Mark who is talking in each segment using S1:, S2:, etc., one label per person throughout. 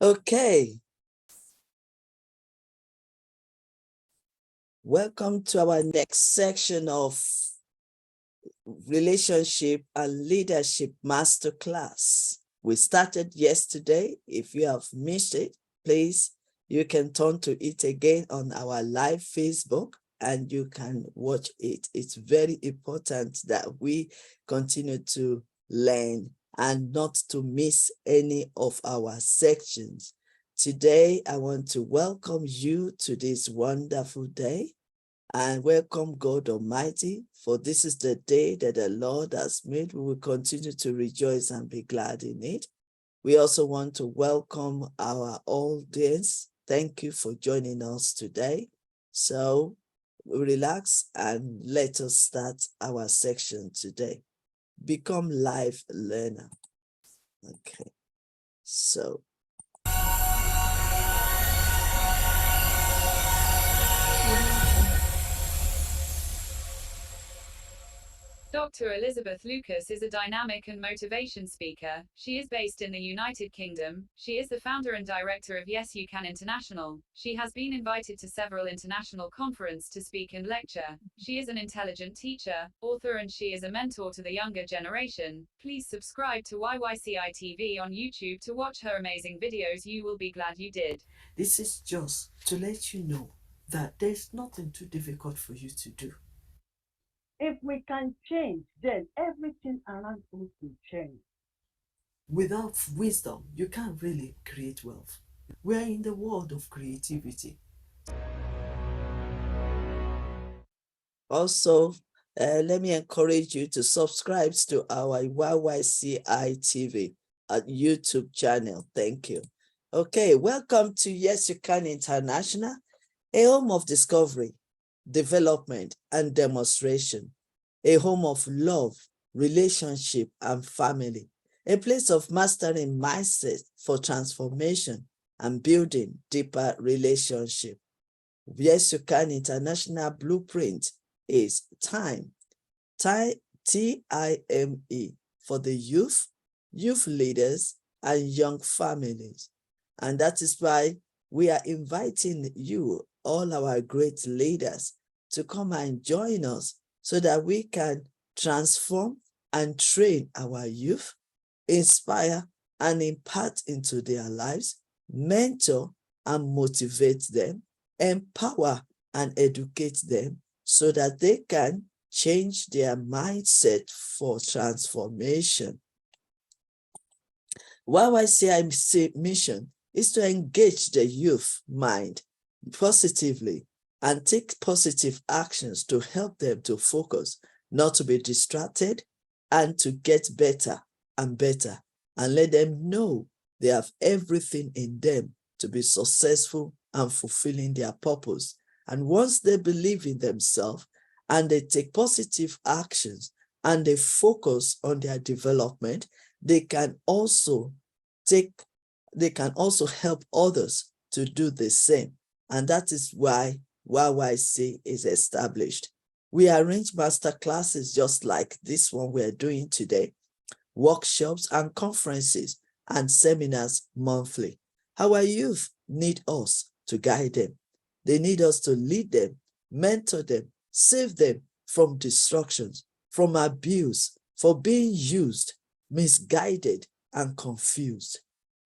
S1: Okay, welcome to our next section of Relationship and Leadership Masterclass. We started yesterday. If you have missed it, please, you can turn to it again on our live Facebook and you can watch it. It's very important that we continue to learn and not to miss any of our sections. Today, I want to welcome you to this wonderful day and welcome God Almighty, for this is the day that the Lord has made. We will continue to rejoice and be glad in it. We also want to welcome our audience. Thank you for joining us today. So relax and let us start our section today. Become life learner. Okay, so
S2: Dr. Elizabeth Lucas is a dynamic and motivation speaker. She is based in the United Kingdom. She is the founder and director of Y.Y.C.I International. She has been invited to several international conferences to speak and lecture. She is an intelligent teacher, author, and she is a mentor to the younger generation. Please subscribe to Y.Y.C.I TV on YouTube to watch her amazing videos. You will be glad you did.
S1: This is just to let you know that there's nothing too difficult for you to do.
S3: If we can change, then everything around us will change.
S1: Without wisdom, you can't really create wealth. We're in the world of creativity. Also, let me encourage you to subscribe to our YYCI TV at YouTube channel. Thank you. Okay, welcome to Y.Y.C.I International, a home of discovery, development, and demonstration, a home of love, relationship, and family, a place of mastering mindset for transformation and building deeper relationship. Y.Y.C.I International Blueprint is time, T-I-M-E, for the youth leaders, and young families. And that is why we are inviting you, all our great leaders, to come and join us so that we can transform and train our youth, inspire and impart into their lives, mentor and motivate them, empower and educate them so that they can change their mindset for transformation. YYCI mission is to engage the youth mind positively and take positive actions to help them to focus, not to be distracted, and to get better and better, and let them know they have everything in them to be successful and fulfilling their purpose. And once they believe in themselves and they take positive actions and they focus on their development, they can also help others to do the same. And that is why YYC is established. We arrange master classes just like this one we're doing today, workshops and conferences and seminars monthly. Our youth need us to guide them. They need us to lead them, mentor them, save them from destructions, from abuse, for being used, misguided, and confused.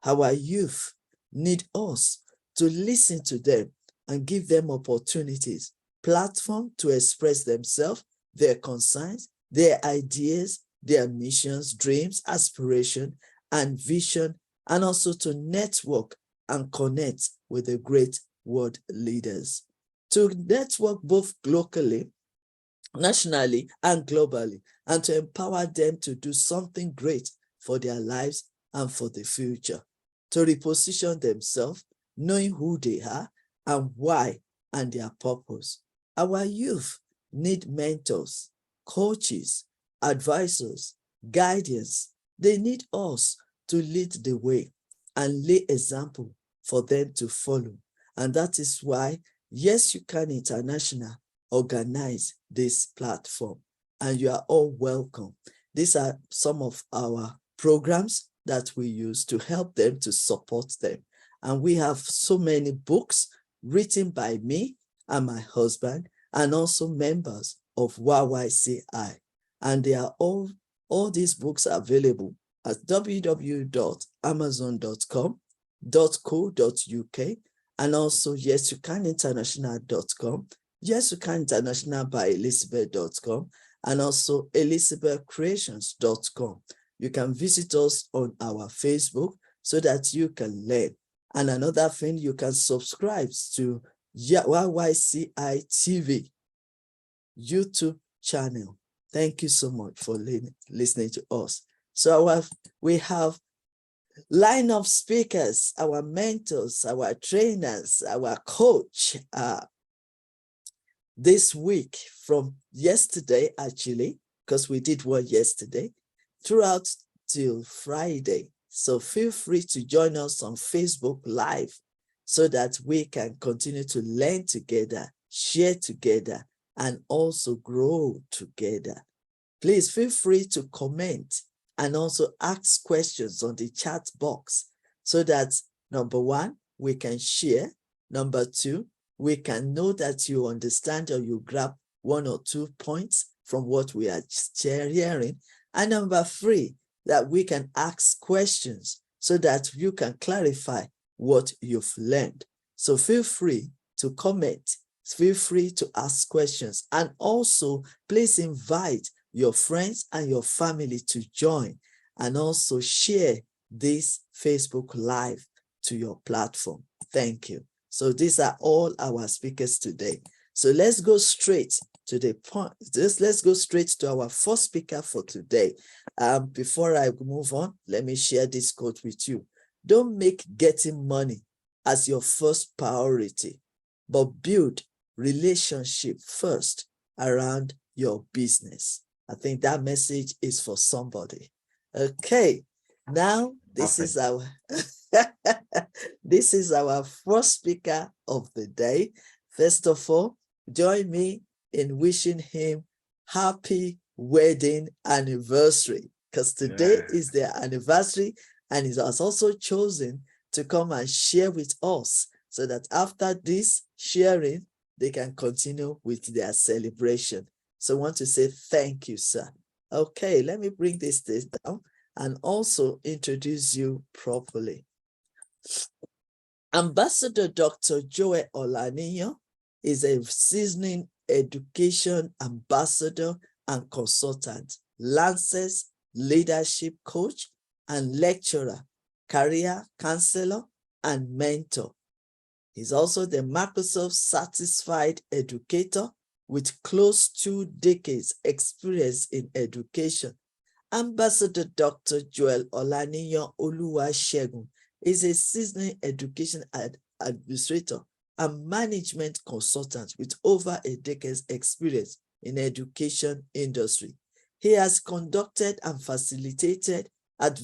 S1: Our youth need us to listen to them and give them opportunities, platform to express themselves, their concerns, their ideas, their missions, dreams, aspiration, and vision, and also to network and connect with the great world leaders. To network both locally, nationally, and globally, and to empower them to do something great for their lives and for the future. To reposition themselves, knowing who they are and why and their purpose. Our youth need mentors, coaches, advisors, guidance. They need us to lead the way and lay example for them to follow. And that is why Y.Y.C.I International organize this platform, and you are all welcome. These are some of our programs that we use to help them, to support them. And we have so many books written by me and my husband, and also members of YYCI. And they are all these books are available at www.amazon.com.co.uk, and also YesuCanInternational.com, YesuCanInternational by Elizabeth.com, and also ElizabethCreations.com. You can visit us on our Facebook so that you can learn. And another thing, you can subscribe to YYCI TV YouTube channel. Thank you so much for listening to us. So we have line of speakers, our mentors, our trainers, our coach this week from yesterday, actually, because we did one yesterday, throughout till Friday. So feel free to join us on Facebook Live so that we can continue to learn together, share together, and also grow together. Please feel free to comment and also ask questions on the chat box so that, number one, we can share. Number two, we can know that you understand or you grab one or 2 points from what we are sharing. And number three, that we can ask questions so that you can clarify what you've learned. So feel free to comment, feel free to ask questions, and also please invite your friends and your family to join, and also share this Facebook Live to your platform. Thank you. So these are all our speakers today. So let's go straight to the point. Let's go straight to our first speaker for today. Before I move on, let me share this quote with you. Don't make getting money as your first priority, but build relationship first around your business. I think that message is for somebody. Okay, now this is our this is our first speaker of the day. First of all, join me in wishing him happy wedding anniversary, because today is their anniversary, and he has also chosen to come and share with us so that after this sharing, they can continue with their celebration. So I want to say thank you, sir. Okay, let me bring this down and also introduce you properly. Ambassador Dr. Joel Olaniyan is a seasoned education ambassador and consultant, Lancers leadership coach and lecturer, career counselor, and mentor. He's also the Microsoft certified educator with close 2 decades experience in education. Ambassador Dr. Joel Olaniyan Oluwasegun is a seasoned education administrator and management consultant with over a decade's experience in education industry. He has conducted and facilitated at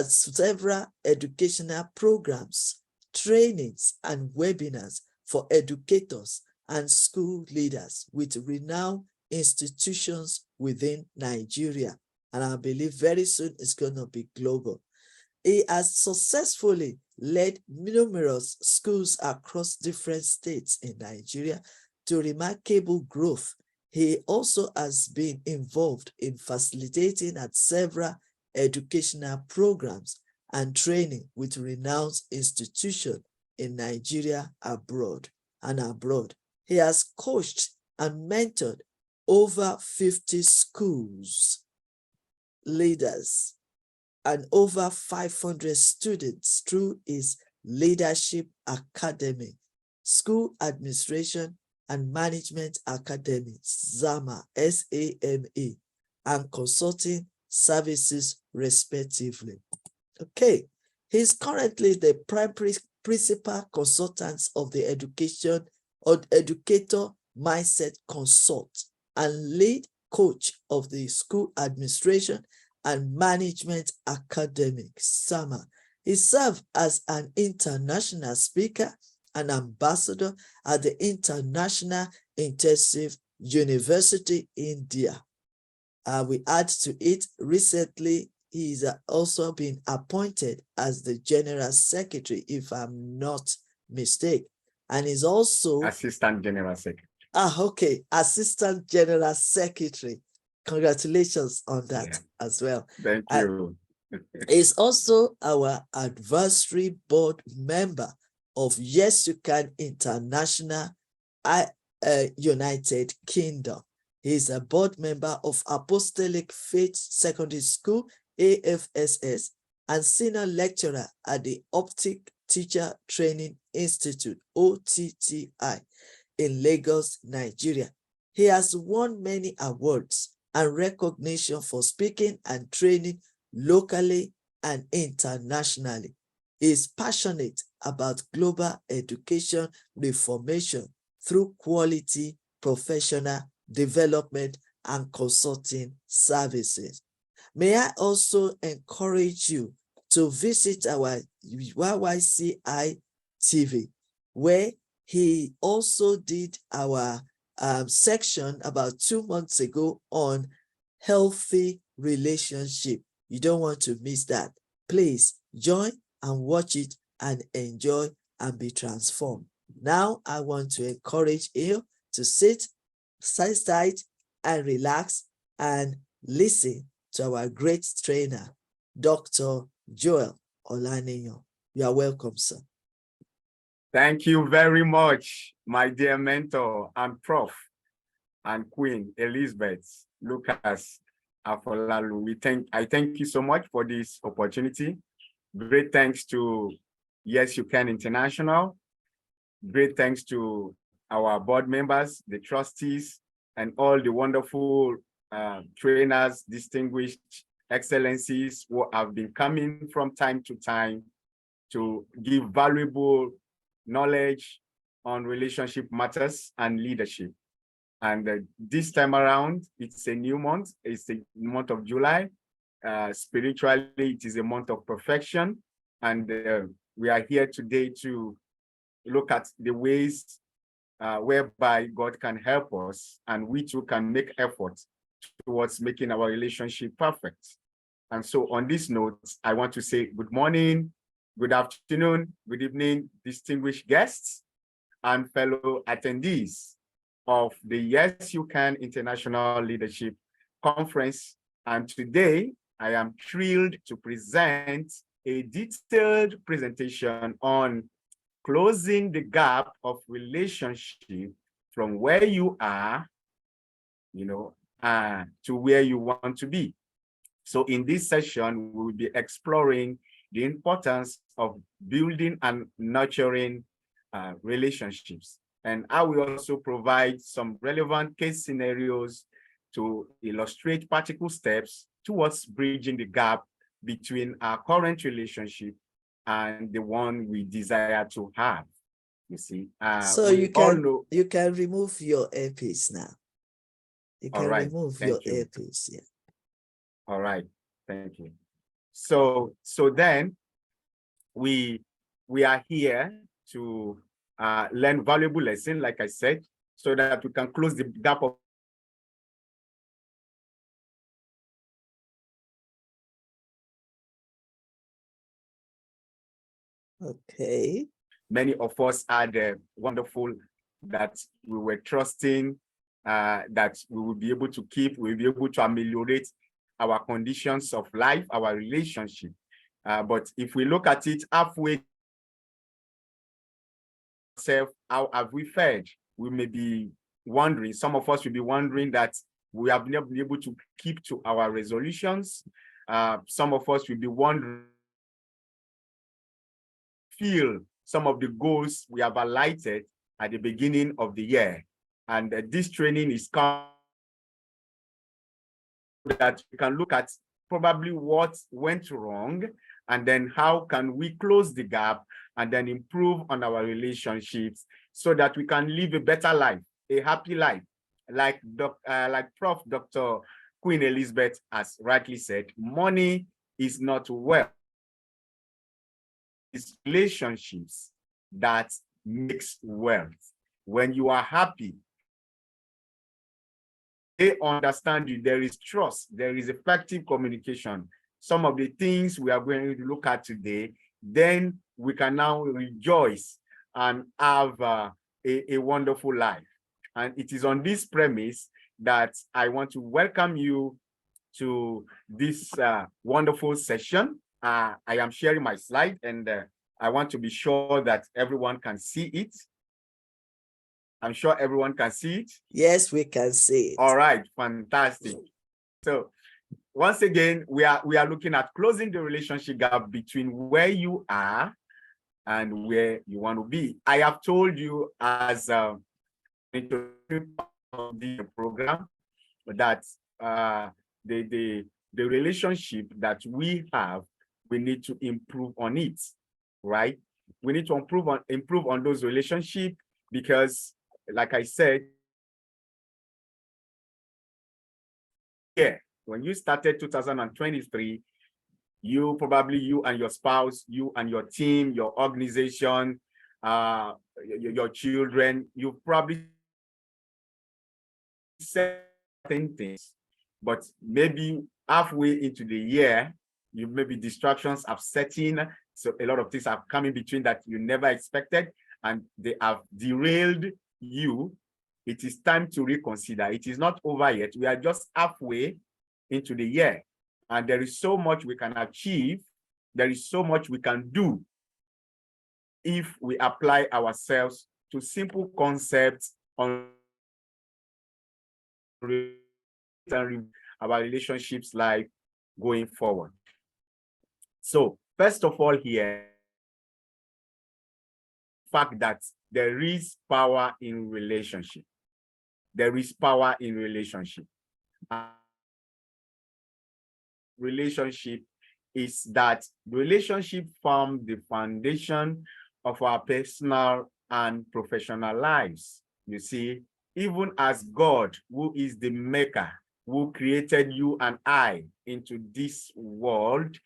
S1: several educational programs, trainings, and webinars for educators and school leaders with renowned institutions within Nigeria. And I believe very soon it's going to be global. He has successfully led numerous schools across different states in Nigeria to remarkable growth. He also has been involved in facilitating at several educational programs and training with renowned institutions in Nigeria abroad. He has coached and mentored over 50 schools, leaders, and over 500 students through his Leadership Academy, School Administration and Management Academy, SAMA, S-A-M-A, and consulting services, respectively. Okay, he's currently the primary principal consultant of the Educator Mindset Consult and lead coach of the School Administration and Management Academy, SAMA. He served as an international speaker and ambassador at the International Intensive University, India. We add to it, recently, he's also been appointed as the General Secretary, if I'm not mistaken. And he's also
S4: Assistant General Secretary.
S1: okay, Assistant General Secretary. Congratulations on that as well.
S4: Thank you.
S1: Is also our advisory board member of Yes You Can International, United Kingdom. He is a board member of Apostolic Faith Secondary School, AFSS, and senior lecturer at the Optic Teacher Training Institute, OTTI, in Lagos, Nigeria. He has won many awards and recognition for speaking and training locally and internationally. He is passionate about global education reformation through quality professional development and consulting services. May I also encourage you to visit our YYCI TV, where he also did our section about 2 months ago on healthy relationship. You don't want to miss that. Please join and watch it and enjoy and be transformed. Now I want to encourage you to sit tight and relax and listen to our great trainer, Dr. Joel Olaniyan. You are welcome, sir.
S4: Thank you very much, my dear mentor and prof and Queen Elizabeth Lucas Afolalu. I thank you so much for this opportunity. Great thanks to Yes You Can International. Great thanks to our board members, the trustees, and all the wonderful trainers, distinguished excellencies who have been coming from time to time to give valuable knowledge on relationship matters and leadership. And this time around, it's a new month. It's the month of July. Spiritually, it is a month of perfection. And we are here today to look at the ways whereby God can help us and we too can make efforts towards making our relationship perfect. And so on this note, I want to say good morning, good afternoon, good evening, distinguished guests and fellow attendees of the Yes You Can International Leadership Conference. And today, I am thrilled to present a detailed presentation on closing the gap of relationship from where you are, to where you want to be. So in this session, we will be exploring the importance of building and nurturing relationships. And I will also provide some relevant case scenarios to illustrate practical steps towards bridging the gap between our current relationship and the one we desire to have. You see,
S1: so you can remove your earpiece now. You can remove your earpiece. Yeah.
S4: All right. Thank you. So then we are here to learn valuable lesson, like I said, so that we can close the gap of
S1: okay.
S4: Many of us are the wonderful that we were trusting that we will be able to keep, we'll be able to ameliorate our conditions of life, our relationship. But if we look at it halfway, how have we fared? We may be wondering, some of us will be wondering that we have never been able to keep to our resolutions. Some of us will be wondering, feel some of the goals we have highlighted at the beginning of the year. And this training is coming so that we can look at probably what went wrong and then how can we close the gap and then improve on our relationships so that we can live a better life, a happy life. Like Prof. Dr. Queen Elizabeth has rightly said, money is not wealth. It's relationships that makes wealth. When you are happy, they understand you, there is trust, there is effective communication. some of the things we are going to look at today, then we can now rejoice and have a wonderful life. And it is on this premise that I want to welcome you to this wonderful session. I am sharing my slide, and I want to be sure that everyone can see it. I'm sure everyone can see it.
S1: Yes, we can see it.
S4: All right, fantastic. So once again, we are looking at closing the relationship gap between where you are and where you want to be. I have told you as introduction of the program that the relationship that we have, we need to improve on it, right? We need to improve on those relationships because, like I said, yeah, when you started 2023, you and your spouse, you and your team, your organization, your children, you probably said things, but maybe halfway into the year, you maybe distractions have set in. So a lot of things have come in between that you never expected, and they have derailed you. It is time to reconsider. It is not over yet. We are just halfway into the year, and there is so much we can achieve. There is so much we can do if we apply ourselves to simple concepts on our relationships life going forward. So first of all here, fact that there is power in relationship. There is power in relationship. Relationship is that relationship form the foundation of our personal and professional lives. You see, even as God, who is the maker, who created you and I into this world,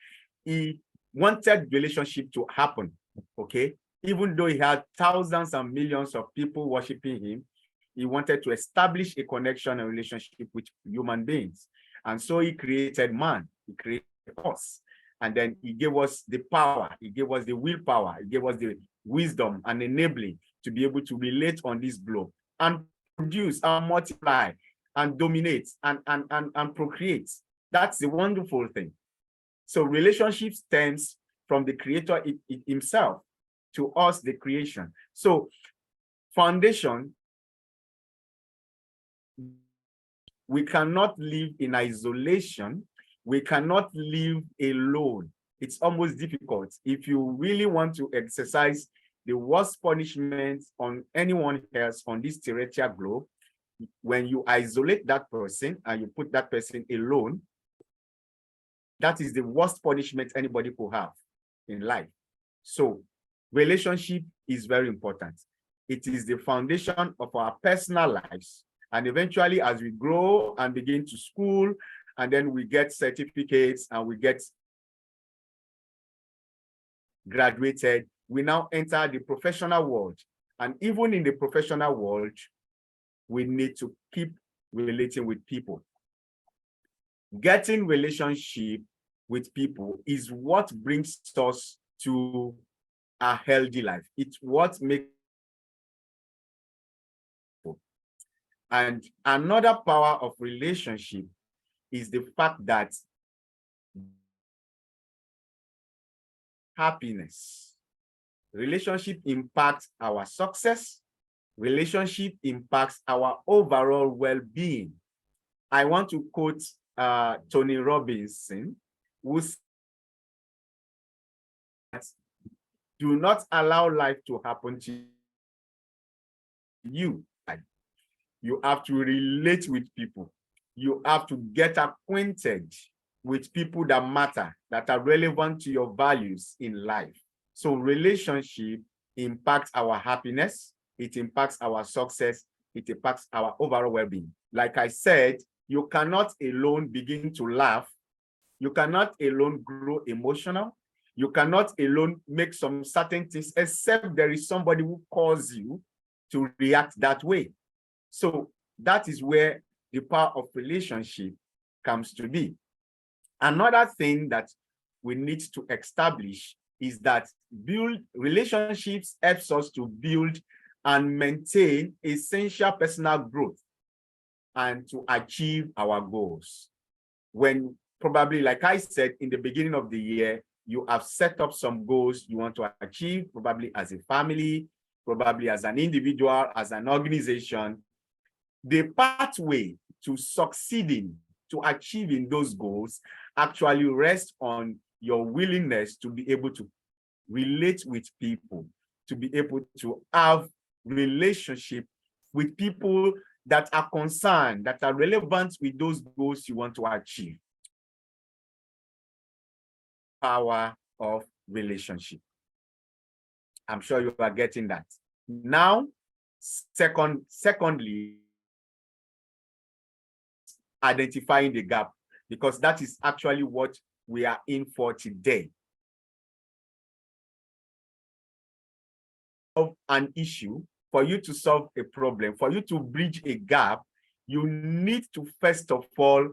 S4: he wanted relationship to happen, okay? Even though he had thousands and millions of people worshiping him, he wanted to establish a connection and relationship with human beings. And so he created man, he created us. And then he gave us the power, he gave us the willpower, he gave us the wisdom and enabling to be able to relate on this globe and produce and multiply and dominate and procreate. That's the wonderful thing. So relationship stems from the creator himself to us, the creation. So foundation, we cannot live in isolation. We cannot live alone. It's almost difficult. If you really want to exercise the worst punishment on anyone else on this terrestrial globe, when you isolate that person and you put that person alone, that is the worst punishment anybody could have in life. So relationship is very important. It is the foundation of our personal lives. And eventually, as we grow and begin to school, and then we get certificates and we get graduated, we now enter the professional world. And even in the professional world, we need to keep relating with people. Getting relationship with people is what brings us to a healthy life. It's what makes. And another power of relationship is the fact that happiness. Relationship impacts our success. Relationship impacts our overall well-being. I want to quote Tony Robinson, who said, do not allow life to happen to you. You have to relate with people. You have to get acquainted with people that matter, that are relevant to your values in life. So relationship impacts our happiness, it impacts our success, it impacts our overall well-being. Like I said, you cannot alone begin to laugh. You cannot alone grow emotional. You cannot alone make some certain things, except there is somebody who calls you to react that way. So that is where the power of relationship comes to be. Another thing that we need to establish is that build relationships helps us to build and maintain essential personal growth and to achieve our goals. When probably, like I said, in the beginning of the year, you have set up some goals you want to achieve, probably as a family, probably as an individual, as an organization. The pathway to succeeding, to achieving those goals actually rests on your willingness to be able to relate with people, to be able to have relationship with people that are concerned, that are relevant with those goals you want to achieve. Power of relationship. I'm sure you are getting that. Now, secondly, identifying the gap, because that is actually what we are in for today. Of an issue, for you to solve a problem, for you to bridge a gap, you need to first of all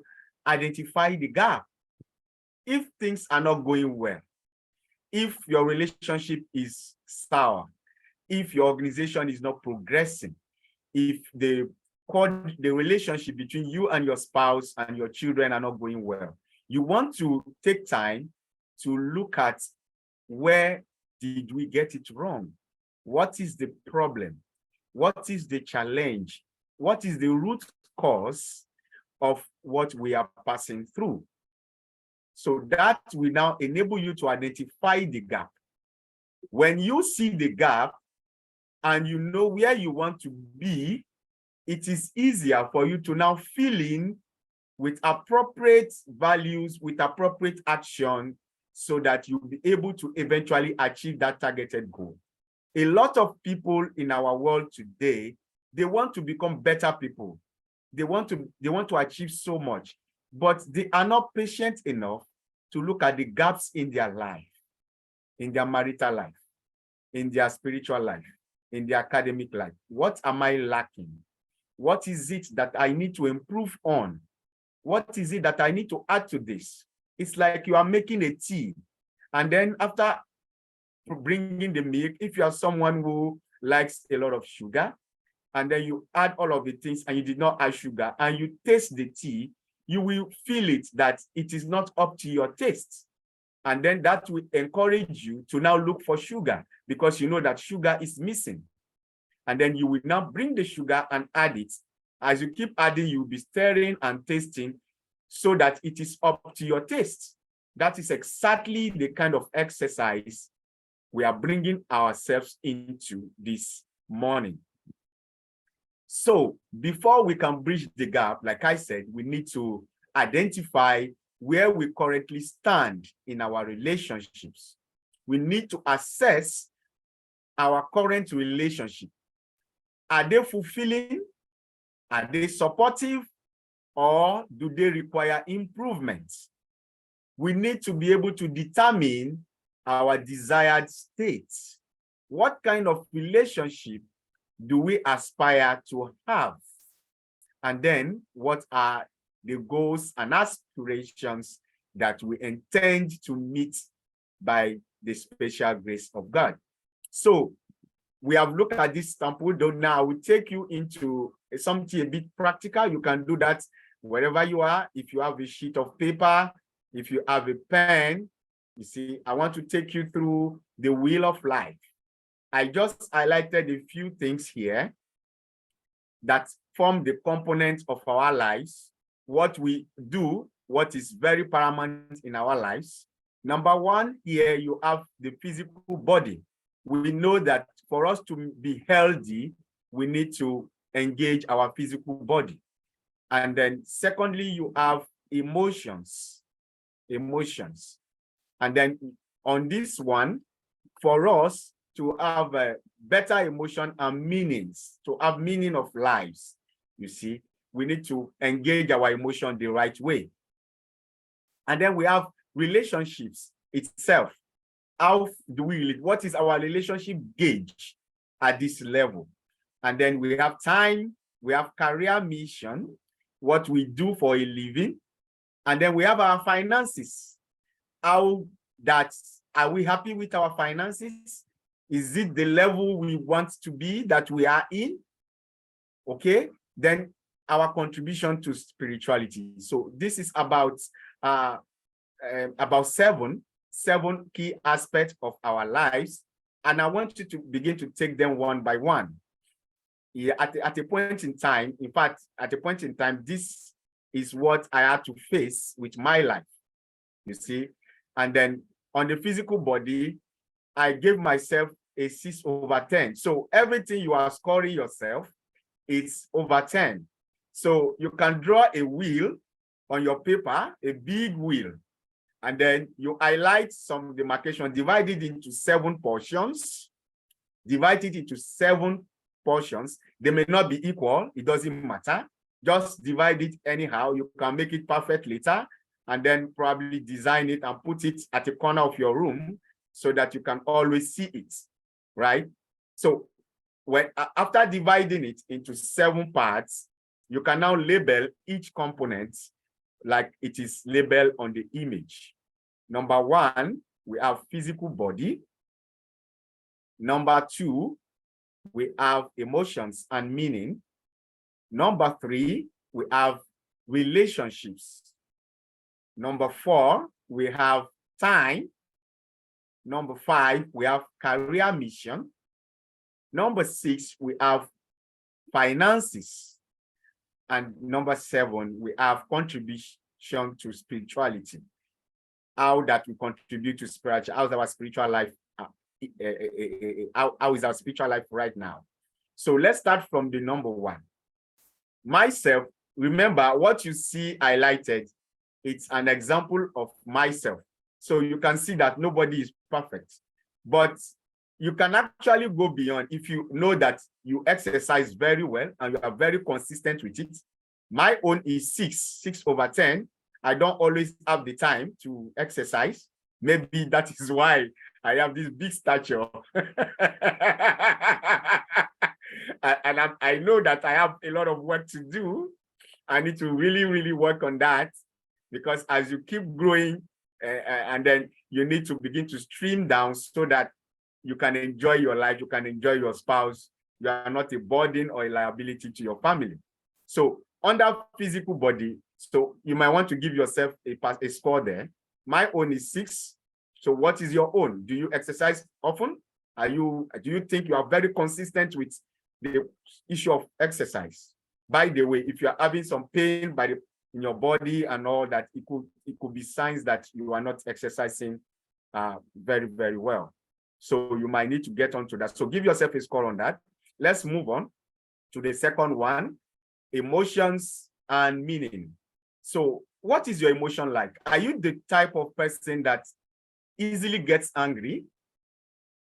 S4: identify the gap. If things are not going well, if your relationship is sour, if your organization is not progressing, if the relationship between you and your spouse and your children are not going well, you want to take time to look at where did we get it wrong? What is the problem? What is the challenge? What is the root cause of what we are passing through? So that will now enable you to identify the gap. When you see the gap and you know where you want to be, it is easier for you to now fill in with appropriate values, with appropriate action, so that you'll be able to eventually achieve that targeted goal. A lot of people in our world today, they want to become better people. They want to achieve so much, but they are not patient enough to look at the gaps in their life, in their marital life, in their spiritual life, in their academic life. What am I lacking? What is it that I need to improve on? What is it that I need to add to this? It's like you are making a tea, and then after bringing the milk, if you are someone who likes a lot of sugar, and then you add all of the things and you did not add sugar, and you taste the tea, you will feel it that it is not up to your taste. And then that will encourage you to now look for sugar, because you know that sugar is missing. And then you will now bring the sugar and add it. As you keep adding, you'll be stirring and tasting so that it is up to your taste. That is exactly the kind of exercise we are bringing ourselves into this morning. So before we can bridge the gap, like I said, we need to identify where we currently stand in our relationships. We need to assess our current relationship. Are they fulfilling? Are they supportive? Or do they require improvement? We need to be able to determine our desired state. What kind of relationship do we aspire to have? And then what are the goals and aspirations that we intend to meet by the special grace of God? So we have looked at this sample. Now I will take you into something a bit practical. You can do that wherever you are. If you have a sheet of paper, if you have a pen, you see, I want to take you through the wheel of life. I just highlighted a few things here that form the components of our lives, what we do, what is very paramount in our lives. Number one, here you have the physical body. We know that for us to be healthy, we need to engage our physical body. And then secondly, you have emotions. And then on this one, for us to have a better emotion and meanings, to have meaning of lives, you see, we need to engage our emotion the right way. And then we have relationships itself. How do we live? What is our relationship gauge at this level? And then we have time, we have career mission, what we do for a living, And then we have our finances. Are we happy with our finances? Is it the level we want to be that we are in? Okay, then our contribution to spirituality. So this is about seven key aspects of our lives, and I want you to begin to take them one by one. Yeah, at a point in time, in fact, at a point in time, this is what I had to face with my life, you see. And then on the physical body, I gave myself a 6/10. So everything you are scoring yourself, it's over 10. So you can draw a wheel on your paper, a big wheel, and then you highlight some demarcation, divide it into 7 portions, divide it into 7 portions. They may not be equal, it doesn't matter. Just divide it anyhow. You can make it perfect later, and then probably design it and put it at the corner of your room so that you can always see it, right? So when after dividing it into 7 parts, you can now label each component like it is labeled on the image. Number 1, we have physical body. Number 2, we have emotions and meaning. Number 3, we have relationships. Number 4, we have time. Number 5, we have career mission. Number 6, we have finances. And number 7, we have contribution to spirituality. How that we contribute to spiritual, how's our spiritual life, how is our spiritual life right now? So let's start from the number 1. Myself, remember what you see highlighted, it's an example of myself. So you can see that nobody is perfect, but you can actually go beyond if you know that you exercise very well and you are very consistent with it. My own is 6/10. I don't always have the time to exercise. Maybe that is why I have this big stature. And I know that I have a lot of work to do. I need to really, really work on that, because as you keep growing, and then you need to begin to stream down so that you can enjoy your life, you can enjoy your spouse, you are not a burden or a liability to your family. So under physical body, so you might want to give yourself a score there. My own is 6. So what is your own? Do you exercise often? Do you think you are very consistent with the issue of exercise? By the way, if you are having some pain in your body and all that, it could be signs that you are not exercising very, very well. So you might need to get onto that. So give yourself a score on that. Let's move on to the second one, emotions and meaning. So what is your emotion like? Are you the type of person that easily gets angry?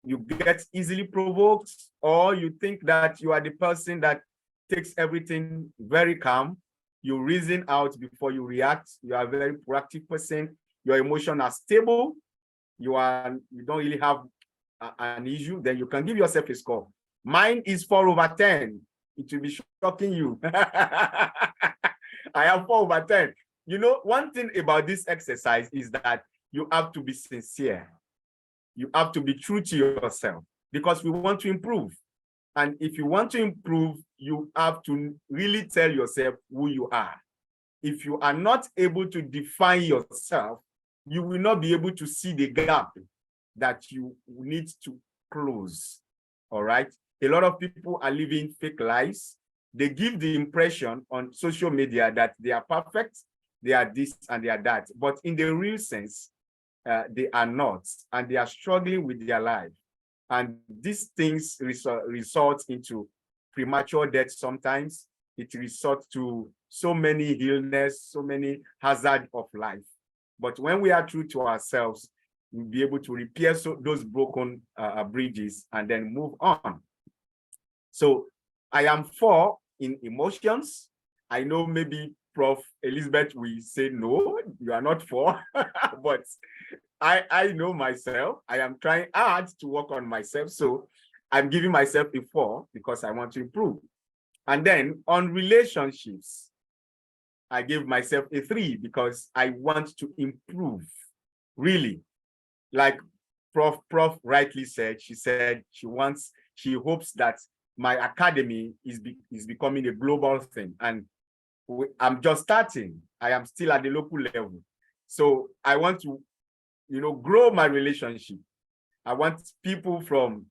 S4: You get easily provoked? Or you think that you are the person that takes everything very calm? You reason out before you react. You are a very proactive person. Your emotions are stable. You don't really have an issue. Then you can give yourself a score. Mine is 4/10. It will be shocking you. I have 4/10. You know, one thing about this exercise is that you have to be sincere. You have to be true to yourself, because we want to improve. And if you want to improve, you have to really tell yourself who you are. If you are not able to define yourself, you will not be able to see the gap that you need to close. All right. A lot of people are living fake lives. They give the impression on social media that they are perfect, they are this and they are that. But in the real sense, they are not, and they are struggling with their life. And these things result into premature death sometimes. It results to so many illness, so many hazards of life. But when we are true to ourselves, we'll be able to repair those broken bridges and then move on. So I am 4 in emotions. I know maybe Prof. Elizabeth will say, no, you are not 4, but I know myself. I am trying hard to work on myself. So I'm giving myself a 4 because I want to improve. And then on relationships, I gave myself a 3 because I want to improve, really. Like Prof rightly said, she said she hopes that my academy is becoming a global thing. And I'm just starting. I am still at the local level. So I want to, grow my relationship. I want people from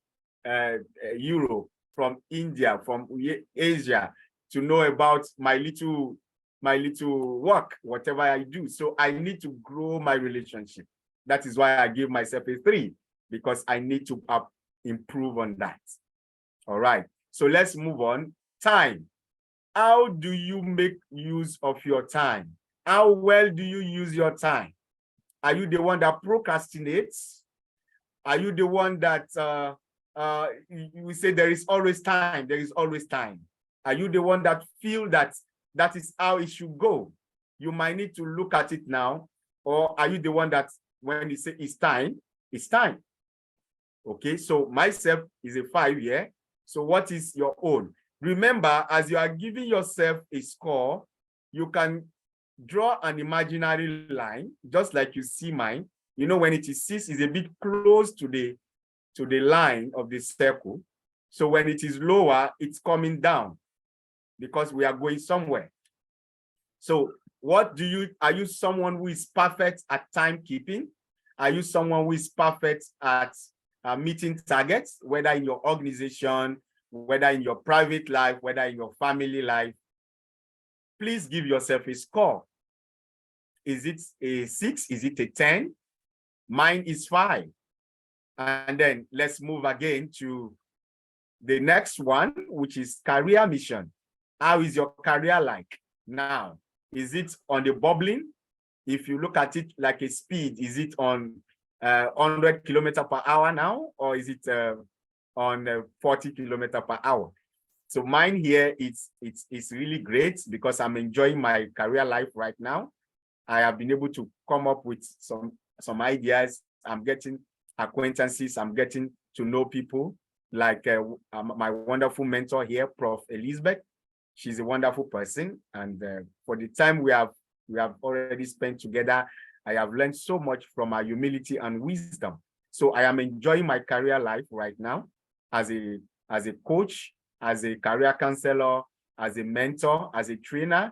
S4: Europe, from India, from Asia to know about my little work, whatever I do. So I need to grow my relationship. That is why I give myself a 3, because I need to improve on that. All right. So let's move on. Time. How do you make use of your time? How well do you use your time? Are you the one that procrastinates? Are you the one that you say there is always time, there is always time? Are you the one that feel that that is how it should go? You might need to look at it now. Or are you the one that when you say it's time, it's time? Okay, so myself is a 5 here. So what is your own? Remember, as you are giving yourself a score, you can draw an imaginary line, just like you see mine. You know, when it is 6, it's a bit close to the line of the circle. So when it is lower, it's coming down because we are going somewhere. So are you someone who is perfect at timekeeping? Are you someone who is perfect at meeting targets, whether in your organization, whether in your private life, whether in your family life? Please give yourself a score. Is it a 6? Is it a 10? Mine is 5. And then let's move again to the next one, which is career mission. How is your career like now? Is it on the bubbling? If you look at it like a speed, is it on 100 kilometers per hour now, or is it on 40 kilometers per hour? So mine here, it's really great because I'm enjoying my career life right now. I have been able to come up with some ideas. I'm getting acquaintances. I'm getting to know people like my wonderful mentor here, Prof. Elizabeth. She's a wonderful person. And for the time we have already spent together, I have learned so much from her humility and wisdom. So I am enjoying my career life right now as a coach, as a career counselor, as a mentor, as a trainer,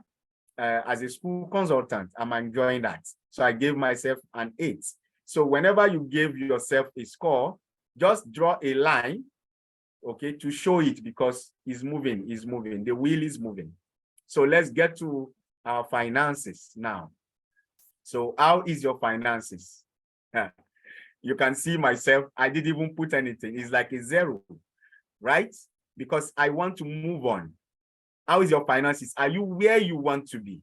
S4: as a school consultant. I'm enjoying that. So I gave myself an 8. So whenever you give yourself a score, just draw a line, okay, to show it, because it's moving, the wheel is moving. So let's get to our finances now. So how is your finances? You can see myself, I didn't even put anything. It's like a 0, right? Because I want to move on. How is your finances? Are you where you want to be?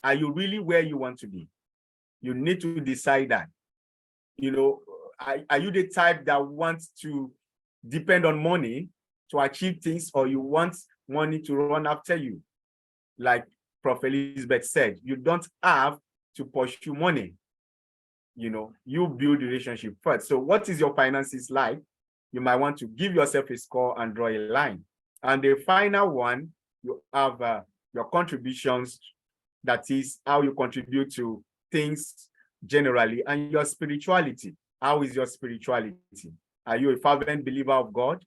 S4: Are you really where you want to be? You need to decide that. You know, are you the type that wants to depend on money to achieve things, or you want money to run after you? Like Prof. Elizabeth said, you don't have to pursue money. You know, you build relationship first. So what is your finances like? You might want to give yourself a score and draw a line. And the final one, you have your contributions. That is how you contribute to things generally, and your spirituality. How is your spirituality? Are you a fervent believer of God?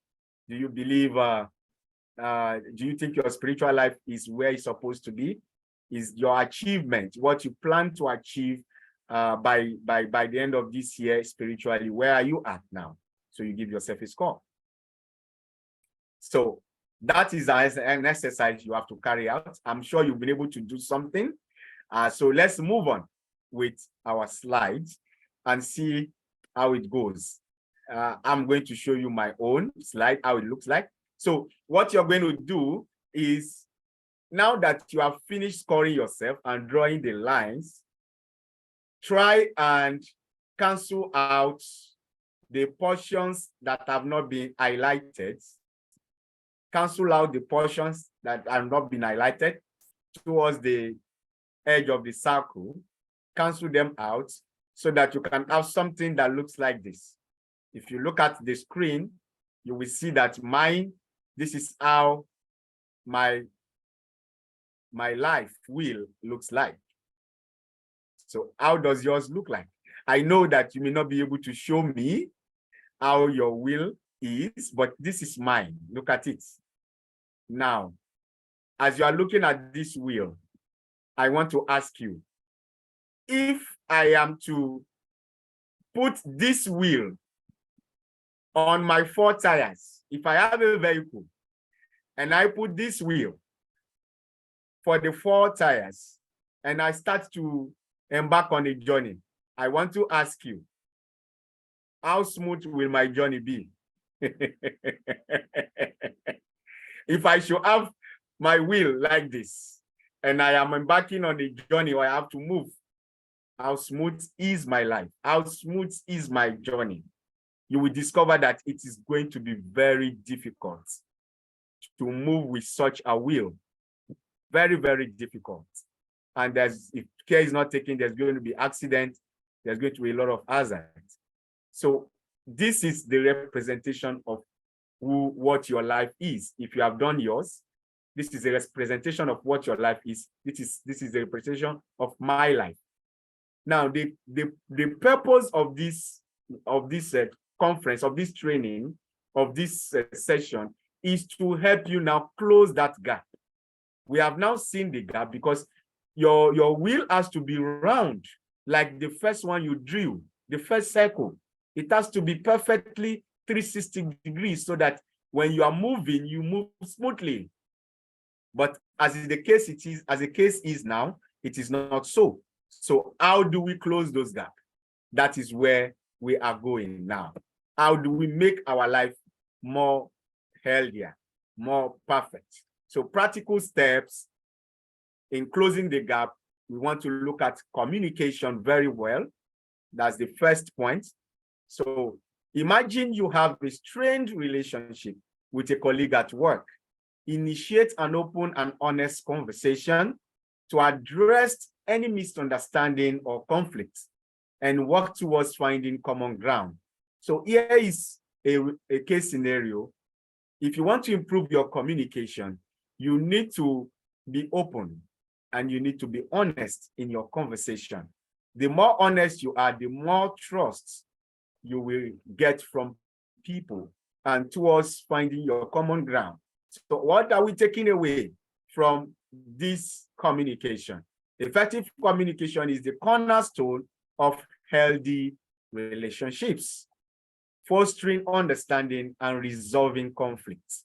S4: Do you believe, do you think your spiritual life is where it's supposed to be? Is your achievement, what you plan to achieve by the end of this year spiritually, where are you at now? So you give yourself a score. So that is an exercise you have to carry out. I'm sure you've been able to do something. So let's move on with our slides and see how it goes. I'm going to show you my own slide, how it looks like. So what you're going to do is, now that you have finished scoring yourself and drawing the lines, try and cancel out the portions that have not been highlighted. Cancel out the portions that have not been highlighted towards the edge of the circle. Cancel them out so that you can have something that looks like this. If you look at the screen, you will see that this is how my my life will looks like. So how does yours look like? I know that you may not be able to show me how your will is, but this is mine. Look at it. Now, as you are looking at this will, I want to ask you, if I am to put this wheel on my 4 tires, if I have a vehicle and I put this wheel for the 4 tires and I start to embark on a journey, I want to ask you, how smooth will my journey be? If I should have my wheel like this and I am embarking on a journey where I have to move, how smooth is my life? How smooth is my journey? You will discover that it is going to be very difficult to move with such a wheel. Very, very difficult. And if care is not taken, there's going to be accident. There's going to be a lot of hazards. So this is the representation of what your life is. If you have done yours, this is a representation of what your life is. This is the representation of my life. Now, the purpose of this conference, of this training, of this session is to help you now close that gap. We have now seen the gap because your wheel has to be round, like the first one you drew, the first circle. It has to be perfectly 360 degrees so that when you are moving, you move smoothly. But as the case is now, it is not so. So how do we close those gaps? That is where we are going now. How do we make our life more healthier, more perfect? So practical steps in closing the gap, we want to look at communication very well. That's the first point. So imagine you have a strained relationship with a colleague at work. Initiate an open and honest conversation to address any misunderstanding or conflict and work towards finding common ground. So here is a case scenario. If you want to improve your communication, you need to be open and you need to be honest in your conversation. The more honest you are, the more trust you will get from people and towards finding your common ground. So what are we taking away from this communication? Effective communication is the cornerstone of healthy relationships, fostering understanding and resolving conflicts.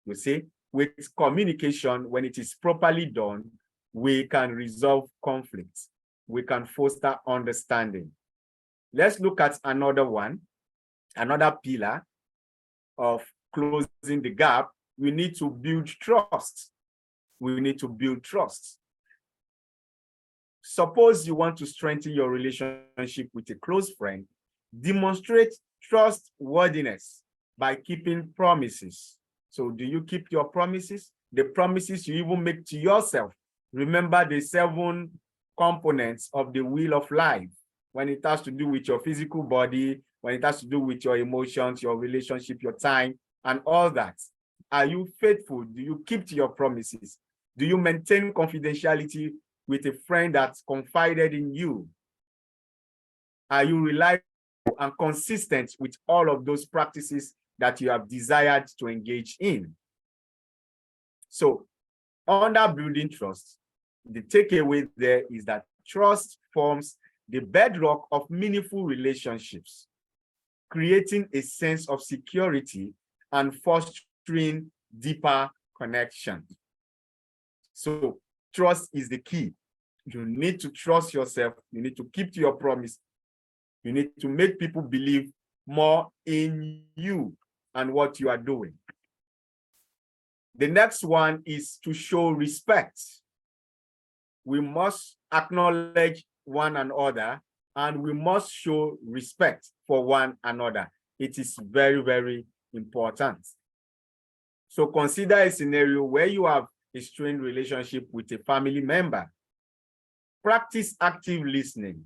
S4: You see, with communication, when it is properly done, we can resolve conflicts. We can foster understanding. Let's look at another one, another pillar of closing the gap. We need to build trust. We need to build trust. Suppose you want to strengthen your relationship with a close friend, demonstrate trustworthiness by keeping promises. So do you keep your promises? The promises you even make to yourself. Remember the 7 components of the wheel of life when it has to do with your physical body, when it has to do with your emotions, your relationship, your time, and all that. Are you faithful? Do you keep to your promises? Do you maintain confidentiality with a friend that's confided in you? Are you reliable and consistent with all of those practices that you have desired to engage in? So, under building trust, the takeaway there is that trust forms the bedrock of meaningful relationships, creating a sense of security and fostering deeper connection. So trust is the key. You need to trust yourself. You need to keep to your promise. You need to make people believe more in you and what you are doing. The next one is to show respect. We must acknowledge one another and we must show respect for one another. It is very, very important. So consider a scenario where you have a strained relationship with a family member. Practice active listening,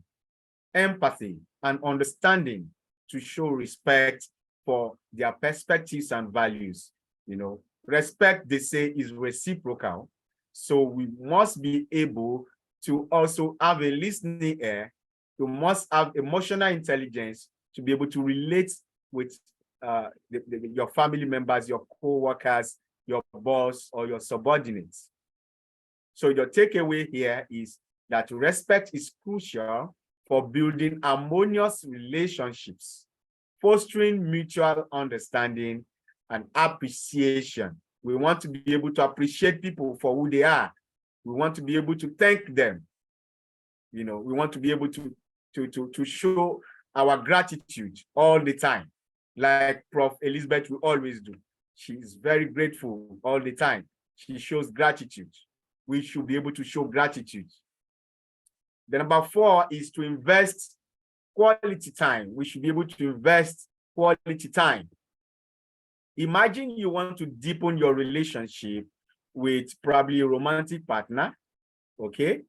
S4: empathy, and understanding to show respect for their perspectives and values. You know, respect, they say, is reciprocal, So we must be able to also have a listening ear. You must have emotional intelligence to be able to relate with your family members, your co-workers, your boss, or your subordinates. So your takeaway here is that respect is crucial for building harmonious relationships, fostering mutual understanding and appreciation. We want to be able to appreciate people for who they are. We want to be able to thank them. We want to be able to show our gratitude all the time, like Prof. Elizabeth will always do. She is very grateful all the time. She shows gratitude. We should be able to show gratitude. The number 4 is to invest quality time. We should be able to invest quality time. Imagine you want to deepen your relationship with probably a romantic partner, okay,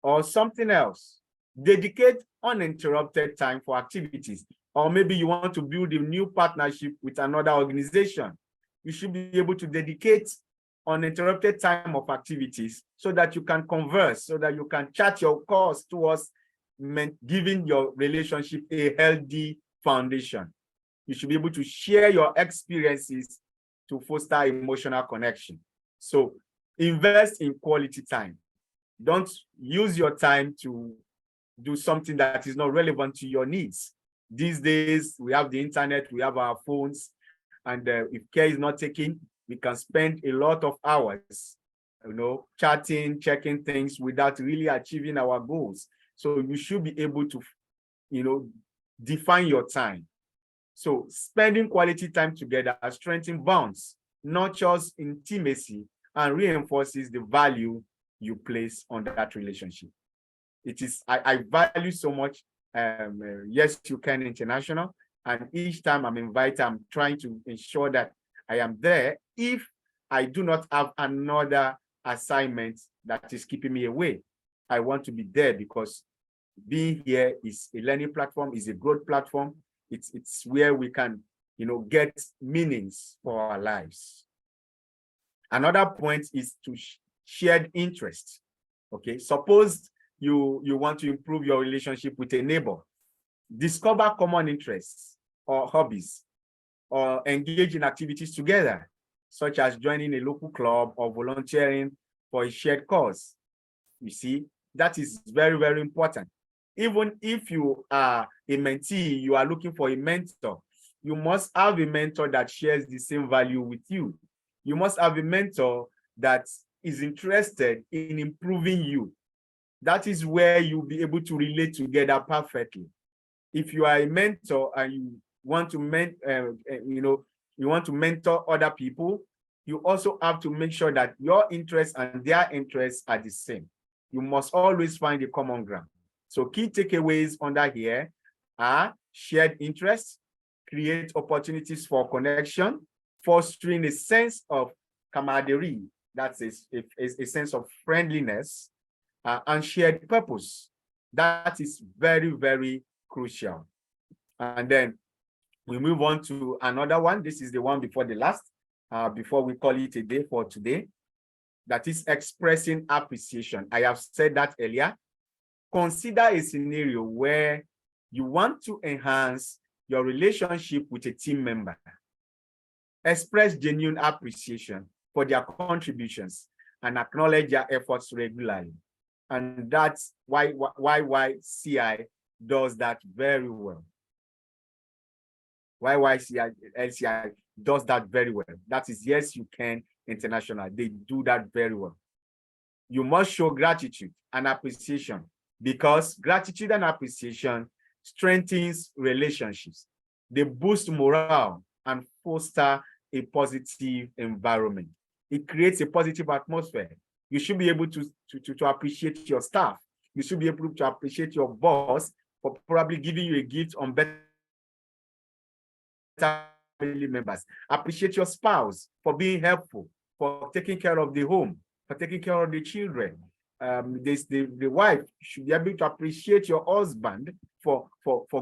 S4: or something else. Dedicate uninterrupted time for activities. Or maybe you want to build a new partnership with another organization. You should be able to dedicate uninterrupted time of activities so that you can converse, so that you can chart your course towards giving your relationship a healthy foundation. You should be able to share your experiences to foster emotional connection. So invest in quality time. Don't use your time to do something that is not relevant to your needs. These days, we have the internet, we have our phones, and if care is not taken, we can spend a lot of hours, chatting, checking things without really achieving our goals. So you should be able to, define your time. So spending quality time together strengthens bonds, nurtures intimacy, and reinforces the value you place on that relationship. I value so much Yes You Can International, and each time I'm invited, I'm trying to ensure that I am there if I do not have another assignment that is keeping me away. I want to be there because being here is a learning platform, is a growth platform. It's where we can, get meanings for our lives. Another point is to shared interest. Okay, suppose you want to improve your relationship with a neighbor. Discover common interests or hobbies, or engage in activities together, such as joining a local club or volunteering for a shared cause. You see, that is very, very important. Even if you are a mentee, you are looking for a mentor, you must have a mentor that shares the same value with you. You must have a mentor that is interested in improving you. That is where you'll be able to relate together perfectly. If you are a mentor and you want to mentor other people, you also have to make sure that your interests and their interests are the same. You must always find a common ground. So key takeaways under here are shared interests, create opportunities for connection, fostering a sense of camaraderie, that's a sense of friendliness, and shared purpose. That is very, very crucial. And then we move on to another one. This is the one before the last, before we call it a day for today. That is expressing appreciation. I have said that earlier. Consider a scenario where you want to enhance your relationship with a team member. Express genuine appreciation for their contributions and acknowledge their efforts regularly. And that's why YYCI does that very well. YYCI, LCI does that very well. That is Yes You Can International. They do that very well. You must show gratitude and appreciation, because gratitude and appreciation strengthens relationships. They boost morale and foster a positive environment. It creates a positive atmosphere. You should be able to appreciate your staff. You should be able to appreciate your boss for probably giving you a gift on better family members. Appreciate your spouse for being helpful, for taking care of the home, for taking care of the children. The wife should be able to appreciate your husband for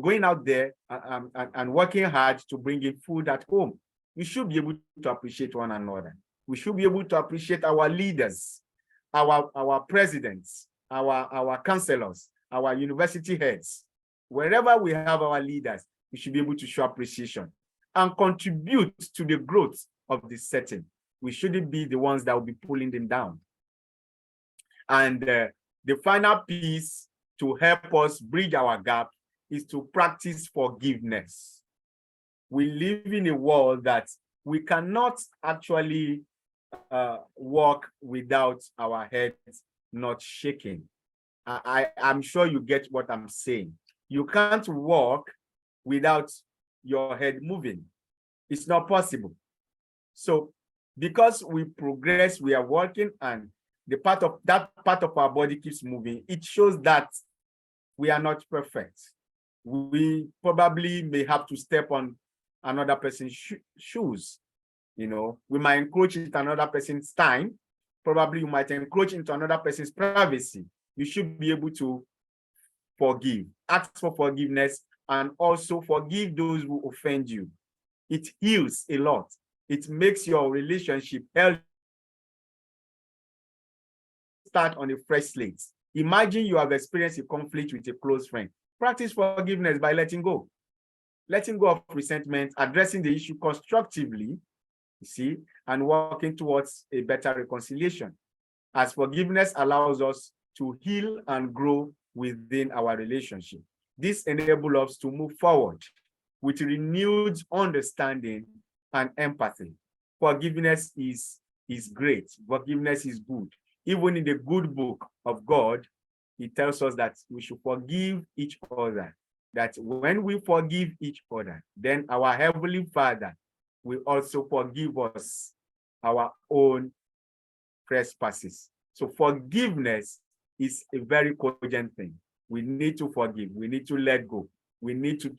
S4: going out there and working hard to bring in food at home. We should be able to appreciate one another. We should be able to appreciate our leaders. our presidents, our councillors, our university heads, wherever we have our leaders, we should be able to show appreciation and contribute to the growth of the setting. We shouldn't be the ones that will be pulling them down. And the final piece to help us bridge our gap is to practice forgiveness. We live in a world that we cannot actually walk without our heads not shaking. I'm sure you get what I'm saying. You can't walk without your head moving. It's not possible. So because we progress, we are working, and that part of our body keeps moving, it shows that we are not perfect. We probably may have to step on another person's shoes. You know, we might encroach into another person's time. Probably you might encroach into another person's privacy. You should be able to forgive, ask for forgiveness, and also forgive those who offend you. It heals a lot. It makes your relationship healthy. Start on a fresh slate. Imagine you have experienced a conflict with a close friend. Practice forgiveness by letting go of resentment, addressing the issue constructively, you see, and working towards a better reconciliation, as forgiveness allows us to heal and grow within our relationship. This enables us to move forward with renewed understanding and empathy. Forgiveness is great. Forgiveness is good. Even in the good book of God, it tells us that we should forgive each other. That when we forgive each other, then our Heavenly Father will also forgive us our own trespasses. So forgiveness is a very cogent thing. We need to forgive. We need to let go. We need to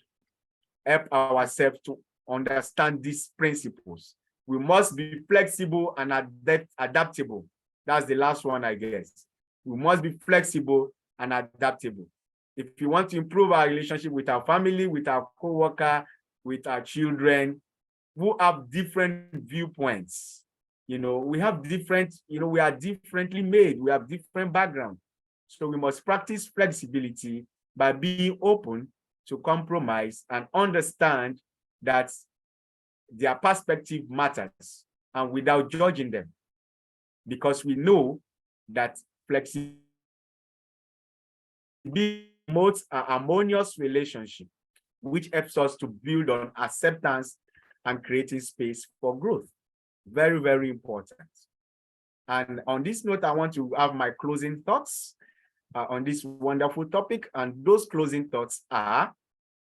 S4: help ourselves to understand these principles. We must be flexible and adaptable. That's the last one, I guess. We must be flexible and adaptable. If you want to improve our relationship with our family, with our co-worker, with our children, who have different viewpoints, you know, we have different, you know, we are differently made. We have different backgrounds. So we must practice flexibility by being open to compromise and understand that their perspective matters, and without judging them, because we know that flexibility promotes a harmonious relationship, which helps us to build on acceptance and creating space for growth. Very, very important. And on this note, I want to have my closing thoughts on this wonderful topic. And those closing thoughts are: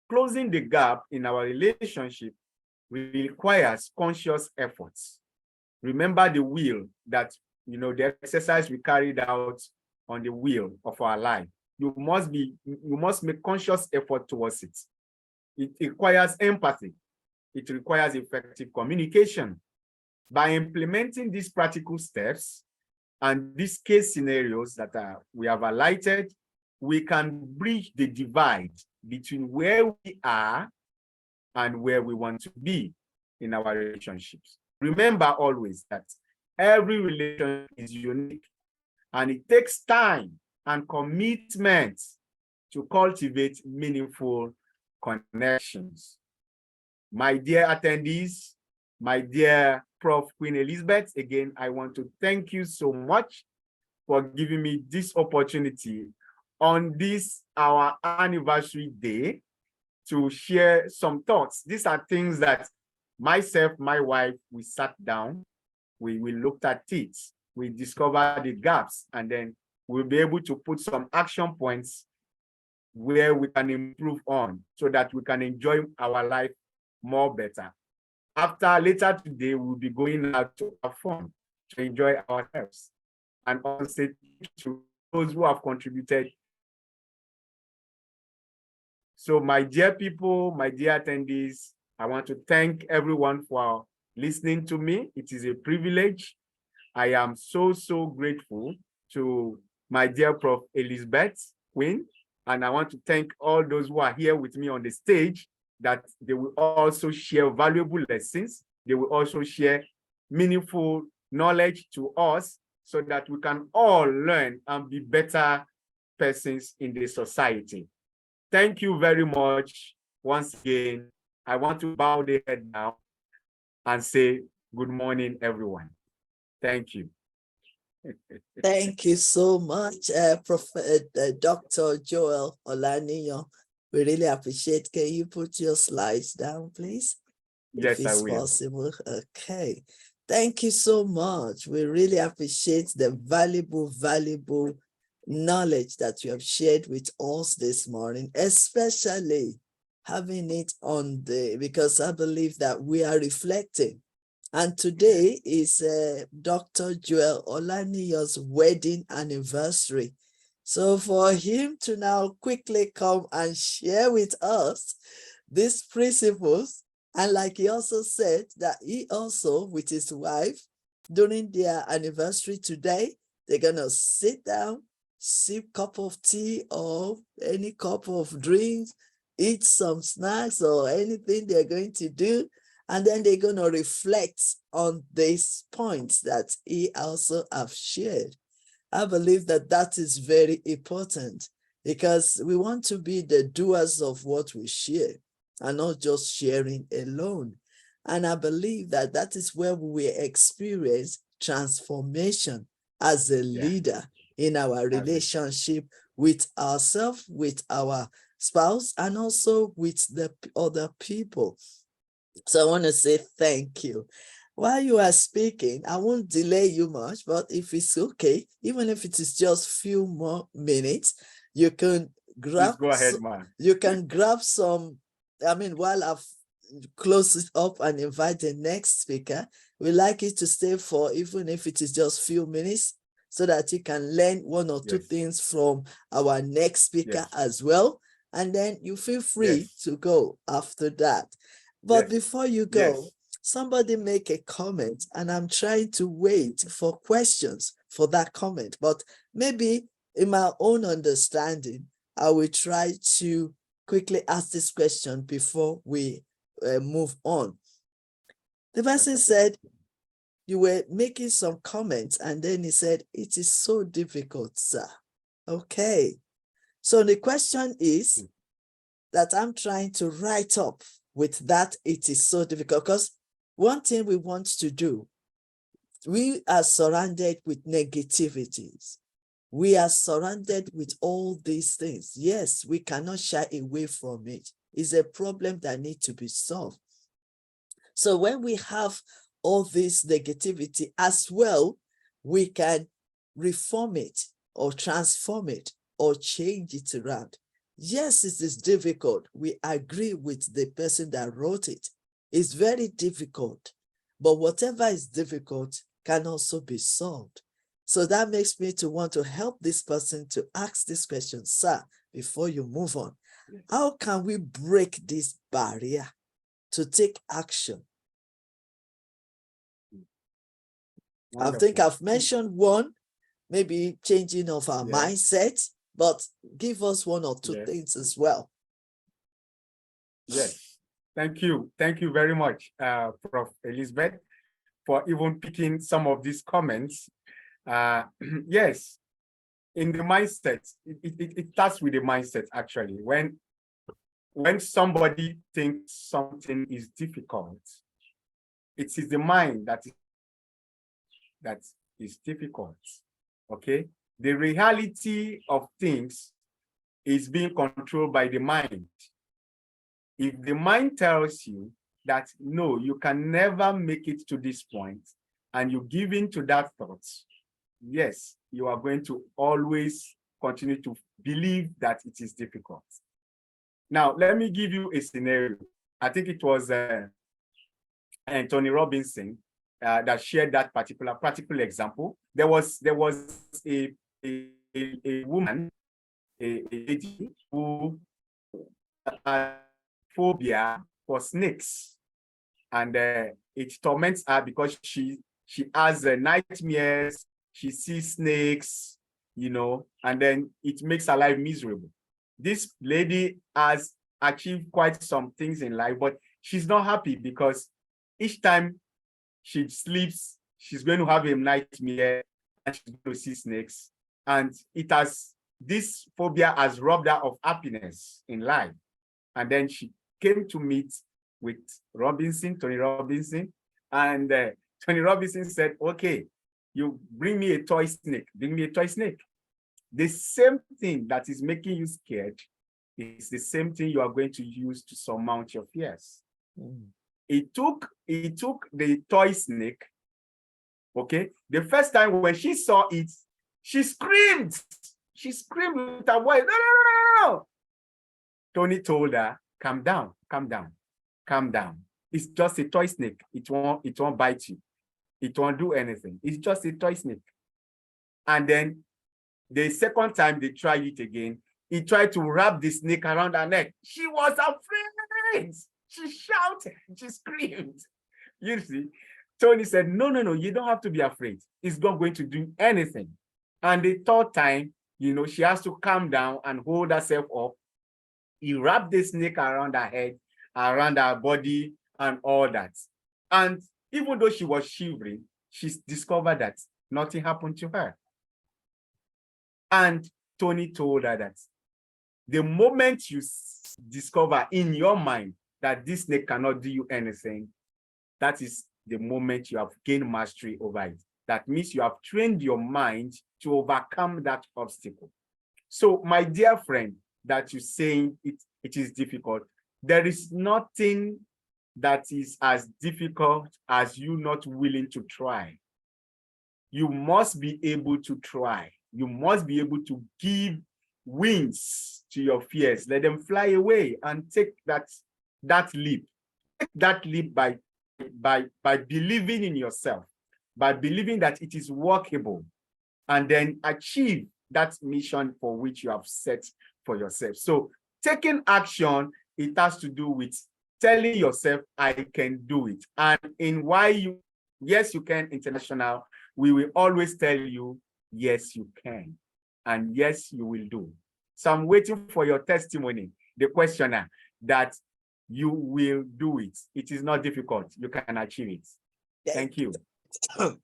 S4: closing the gap in our relationship requires conscious efforts. Remember the wheel that, you know, the exercise we carried out on the wheel of our life. You must make conscious effort towards it. It requires empathy. It requires effective communication. By implementing these practical steps and these case scenarios that we have highlighted, we can bridge the divide between where we are and where we want to be in our relationships. Remember always that every relationship is unique, and it takes time and commitment to cultivate meaningful connections. My dear attendees, my dear Prof. Queen Elizabeth, again, I want to thank you so much for giving me this opportunity on this, our anniversary day, to share some thoughts. These are things that myself, my wife, we sat down, we looked at it, we discovered the gaps, and then we'll be able to put some action points where we can improve on so that we can enjoy our life more better. Later today, we'll be going out to have fun, to enjoy ourselves, and also to those who have contributed. So my dear people, my dear attendees, I want to thank everyone for listening to me. It is a privilege. I am so, so grateful to my dear Prof. Elizabeth Queen. And I want to thank all those who are here with me on the stage, that they will also share valuable lessons. They will also share meaningful knowledge to us, so that we can all learn and be better persons in the society. Thank you very much. Once again, I want to bow the head now and say good morning, everyone. Thank you.
S1: Thank you so much, Dr. Joel Olaniyan. We really appreciate. Can you put your slides down, please?
S4: Yes,
S1: if it's
S4: I will.
S1: possible. Okay. Thank you so much. We really appreciate the valuable knowledge that you have shared with us this morning, especially having it on because I believe that we are reflecting. And today is Dr. Joel Olaniyan's wedding anniversary. So for him to now quickly come and share with us these principles, and like he also said that he also, with his wife, during their anniversary today, they're gonna sit down, sip cup of tea or any cup of drinks, eat some snacks or anything they're going to do, and then they're gonna reflect on these points that he also have shared. I believe that that is very important because we want to be the doers of what we share and not just sharing alone. And I believe that that is where we experience transformation as a leader in our relationship with ourselves, with our spouse, and also with the other people. So I want to say thank you. While you are speaking, I won't delay you much, but if it's okay, even if it is just few more minutes, you can grab.
S4: Please go ahead, man.
S1: You can grab some. I mean, while I've closed it up and invite the next speaker, we like it to stay for even if it is just few minutes, so that you can learn one or two things from our next speaker as well, and then you feel free to go after that. But before you go, somebody make a comment, and I'm trying to wait for questions for that comment. But maybe in my own understanding, I will try to quickly ask this question before we move on. The person said, you were making some comments, and then he said, it is so difficult, sir. Okay. So the question is that I'm trying to write up with that it is so difficult, because one thing we want to do, we are surrounded with negativities. We are surrounded with all these things. Yes, we cannot shy away from it. It's a problem that needs to be solved. So when we have all this negativity as well, we can reform it or transform it or change it around. Yes, it is difficult. We agree with the person that wrote it. It's very difficult, but whatever is difficult can also be solved. So that makes me to want to help this person to ask this question, sir, before you move on. How can we break this barrier to take action? Wonderful. I think I've mentioned one, maybe changing of our mindset, but give us one or two things as well.
S4: Yes, thank you. Thank you very much, Prof. Elizabeth, for even picking some of these comments. Yes, in the mindset, it starts with the mindset, actually. When somebody thinks something is difficult, it is the mind that is difficult, okay? The reality of things is being controlled by the mind. If the mind tells you that, no, you can never make it to this point, and you give in to that thought, yes, you are going to always continue to believe that it is difficult. Now, let me give you a scenario. I think it was Anthony Robinson that shared that particular practical example. There was a woman, a lady who had phobia for snakes, and it torments her because she has nightmares. She sees snakes, you know, and then it makes her life miserable. This lady has achieved quite some things in life, but she's not happy because each time she sleeps, she's going to have a nightmare, and she's going to see snakes. And this phobia has robbed her of happiness in life. And then she came to meet with Tony Robinson, and Tony Robinson said, okay, you bring me a toy snake, bring me a toy snake. The same thing that is making you scared is the same thing you are going to use to surmount your fears. He took the toy snake, okay? The first time when she saw it, she screamed. She screamed with her voice, no, no, no, no, no. Tony told her, calm down, calm down, calm down. It's just a toy snake. It won't bite you. It won't do anything. It's just a toy snake. And then the second time they tried it again, he tried to wrap the snake around her neck. She was afraid. She shouted, she screamed. You see, Tony said, no, no, no, you don't have to be afraid. It's not going to do anything. And the third time, she has to calm down and hold herself up. He wrapped the snake around her head, around her body, and all that. And even though she was shivering, she discovered that nothing happened to her. And Tony told her that the moment you discover in your mind that this snake cannot do you anything, that is the moment you have gained mastery over it. That means you have trained your mind to overcome that obstacle. So, my dear friend, that you're saying it is difficult, there is nothing that is as difficult as you not willing to try. You must be able to try. You must be able to give wings to your fears. Let them fly away and take that leap. Take that leap by believing in yourself, by believing that it is workable, and then achieve that mission for which you have set for yourself. So taking action, it has to do with telling yourself, I can do it. And in Yes, You Can International, we will always tell you, yes, you can. And yes, you will do. So I'm waiting for your testimony, the questioner, that you will do it. It is not difficult. You can achieve it. Thank you.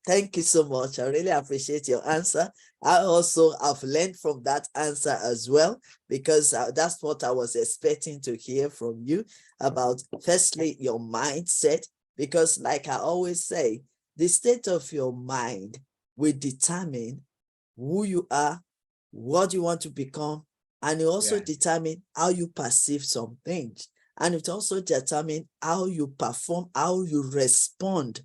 S1: Thank you so much. I really appreciate your answer. I also have learned from that answer as well, because that's what I was expecting to hear from you about, firstly, your mindset, because like I always say, the state of your mind will determine who you are, what you want to become, and it also determine how you perceive some things. And it also determine how you perform, how you respond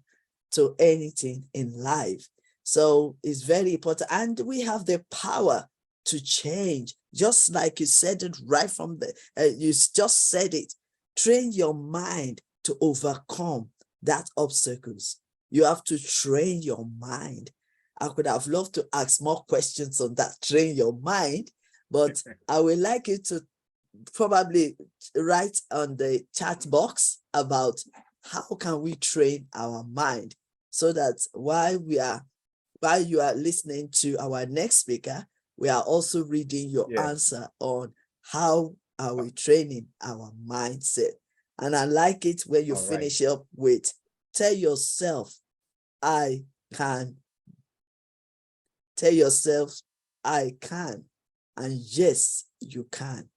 S1: to anything in life. So it's very important. And we have the power to change, just like you said it right from you just said it. Train your mind to overcome that obstacles. You have to train your mind. I could have loved to ask more questions on that, train your mind, but I would like you to probably write on the chat box about how can we train our mind, so that while you are listening to our next speaker, we are also reading your answer on how are we training our mindset. And I like it when you finish up with, tell yourself, I can. Tell yourself, I can. And yes, you can.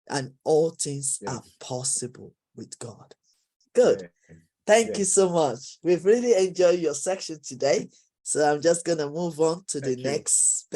S1: And all things are possible with God. Good. Thank you so much. We've really enjoyed your section today. So I'm just going to move on to the next